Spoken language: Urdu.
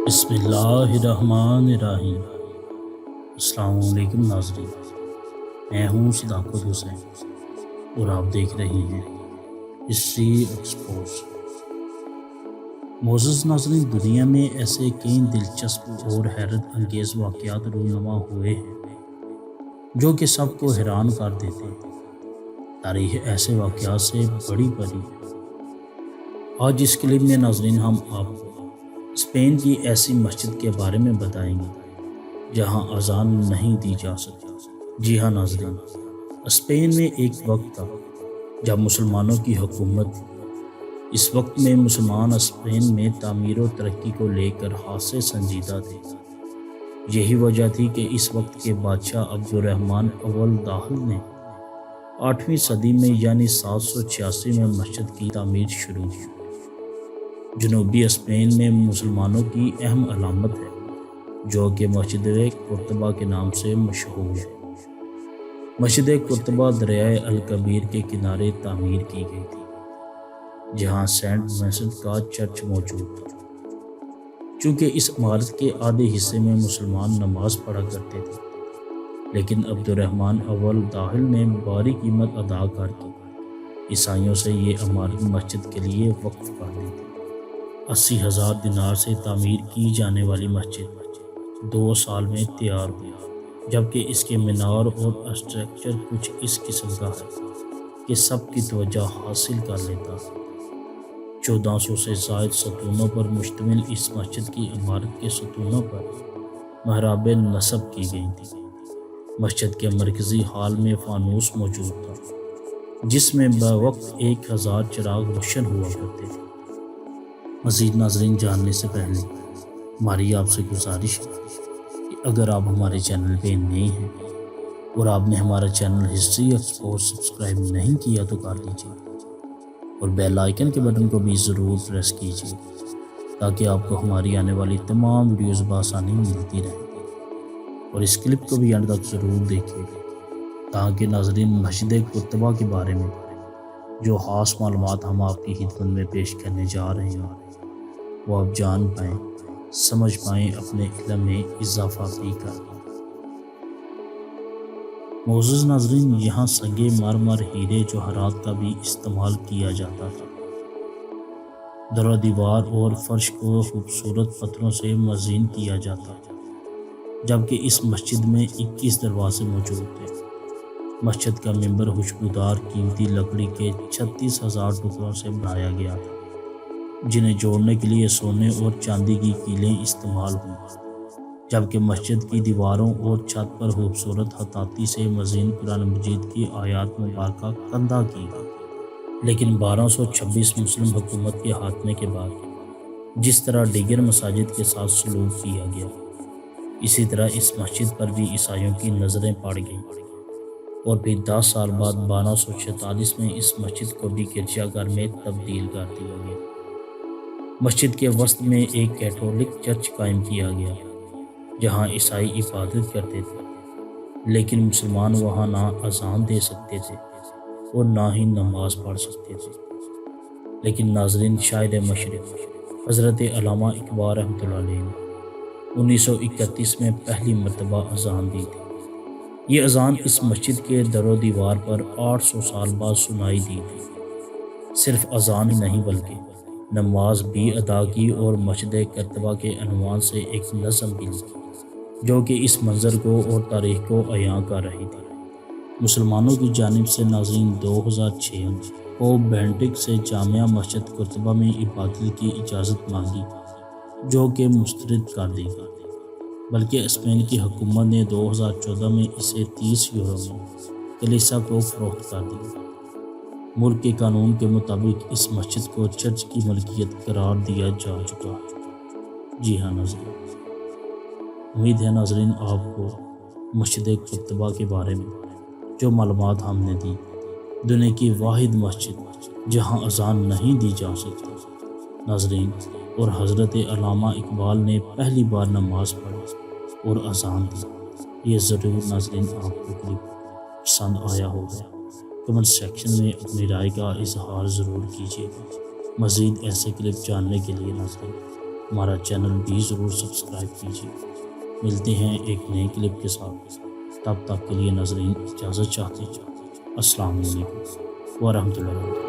بسم اللہ الرحمن الرحیم۔ السلام علیکم ناظرین، میں ہوں صداقت حسین اور آپ دیکھ رہے ہیں ہسٹری ایکسپوز۔ معزز ناظرین، دنیا میں ایسے کئی دلچسپ اور حیرت انگیز واقعات رونما ہوئے ہیں جو کہ سب کو حیران کر دیتے ہیں۔ تاریخ ایسے واقعات سے بڑی ہے۔ آج اس کلپ میں ناظرین ہم آپ کو اسپین کی ایسی مسجد کے بارے میں بتائیں گے جہاں اذان نہیں دی جا سکتی۔ جی ہاں ناظرین، اسپین میں ایک وقت تھا جب مسلمانوں کی حکومت تھی۔ اس وقت میں مسلمان اسپین میں تعمیر و ترقی کو لے کر خاصے سنجیدہ تھے۔ یہی وجہ تھی کہ اس وقت کے بادشاہ عبد الرحمن اول داخل نے 8ویں صدی میں یعنی 786 میں مسجد کی تعمیر شروع کی۔ جنوبی اسپین میں مسلمانوں کی اہم علامت ہے جو کہ مسجد قرطبہ کے نام سے مشہور ہے۔ مسجد قرطبہ دریائے الکبیر کے کنارے تعمیر کی گئی تھی جہاں سینٹ وینسنٹ کا چرچ موجود تھا۔ چونکہ اس عمارت کے آدھے حصے میں مسلمان نماز پڑھا کرتے تھے، لیکن عبد الرحمن اول داخل نے بھاری قیمت ادا کر کے عیسائیوں سے یہ عمارت مسجد کے لیے وقف کر دی تھی۔ 80,000 دینار سے تعمیر کی جانے والی مسجد 2 سال میں تیار ہوئی، جبکہ اس کے مینار اور اسٹرکچر کچھ اس قسم کا ہے کہ سب کی توجہ حاصل کر لیتا ہے۔ 1400 سے زائد ستونوں پر مشتمل اس مسجد کی عمارت کے ستونوں پر محراب نصب کی گئی تھی۔ مسجد کے مرکزی ہال میں فانوس موجود تھا جس میں بوقت 1000 چراغ روشن ہوا کرتے تھے۔ مزید ناظرین جاننے سے پہلے ہماری آپ سے گزارش ہے کہ اگر آپ ہمارے چینل پہ نئے ہیں اور آپ نے ہمارا چینل ہسٹری ایکسپوز سبسکرائب نہیں کیا تو کر لیجیے اور بیل آئیکن کے بٹن کو بھی ضرور پریس کیجیے تاکہ آپ کو ہماری آنے والی تمام ویڈیوز بآسانی ملتی رہیں۔ اور اس کلپ کو بھی اینڈ تک ضرور دیکھیے تاکہ ناظرین مسجد قرطبہ کے بارے میں جو خاص معلومات ہم آپ کی خدمت میں پیش کرنے جا رہے ہیں وہ آپ جان پائیں، سمجھ پائیں، اپنے علم میں اضافہ بھی کر پائیں۔ معزز ناظرین، یہاں سنگ مرمر، ہیرے جواہرات کا بھی استعمال کیا جاتا تھا۔ در و دیوار اور فرش کو خوبصورت پتھروں سے مزین کیا جاتا تھا، جبکہ اس مسجد میں 21 دروازے موجود تھے۔ مسجد کا ممبر خوشبودار قیمتی لکڑی کے 36,000 ٹکڑوں سے بنایا گیا تھا جنہیں جوڑنے کے لیے سونے اور چاندی کی کیلیں استعمال ہوئیں، جبکہ مسجد کی دیواروں اور چھت پر خوبصورت خطاطی سے مزین قرآن مجید کی آیات مبارکہ کندہ کی گئی۔ لیکن 1226 مسلم حکومت کے خاتمے کے بعد جس طرح دیگر مساجد کے ساتھ سلوک کیا گیا، اسی طرح اس مسجد پر بھی عیسائیوں کی نظریں پڑ گئیں اور پھر 10 سال بعد 1246 میں اس مسجد کو بھی گرجا گھر میں تبدیل کر دیا گیا۔ مسجد کے وسط میں ایک کیتھولک چرچ قائم کیا گیا جہاں عیسائی عبادت کرتے تھے، لیکن مسلمان وہاں نہ اذان دے سکتے تھے اور نہ ہی نماز پڑھ سکتے تھے۔ لیکن ناظرین، شاعر مشرق حضرت علامہ اقبال رحمۃ اللہ علیہ نے 1931 میں پہلی مرتبہ اذان دی تھی۔ یہ اذان اس مسجد کے در و دیوار پر 800 سال بعد سنائی دی تھی۔ صرف اذان ہی نہیں بلکہ نماز بھی ادا کی اور مسجد قرطبہ کے عنوان سے ایک نظم بھی لکھی جو کہ اس منظر کو اور تاریخ کو عیاں کر رہی تھی۔ مسلمانوں کی جانب سے ناظرین 2006 میں پوپ بینڈکٹ سے جامع مسجد قرطبہ میں عبادت کی اجازت مانگی جو کہ مسترد کر دی گئی، بلکہ اسپین کی حکومت نے 2014 میں اسے 30 یورو میں کلیسا کو فروخت کر دیا۔ ملک کے قانون کے مطابق اس مسجد کو چرچ کی ملکیت قرار دیا جا چکا ہے۔ جی ہاں ناظرین، امید ہے ناظرین آپ کو مسجد قرطبہ کے بارے میں جو معلومات ہم نے دی، دنیا کی واحد مسجد جہاں اذان نہیں دی جا سکتی ناظرین، اور حضرت علامہ اقبال نے پہلی بار نماز پڑھی اور اذان دی۔ یہ ضرور ناظرین آپ کو کلپ پسند آیا ہوگا۔ کمنٹ سیکشن میں اپنی رائے کا اظہار ضرور کیجیے گا۔ مزید ایسے کلپ جاننے کے لیے ناظرین ہمارا چینل بھی ضرور سبسکرائب کیجیے۔ ملتے ہیں ایک نئے کلپ کے ساتھ، تب تک کے لیے ناظرین اجازت چاہتے ہیں۔ السلام علیکم ورحمۃ اللہ وبرکاتہ۔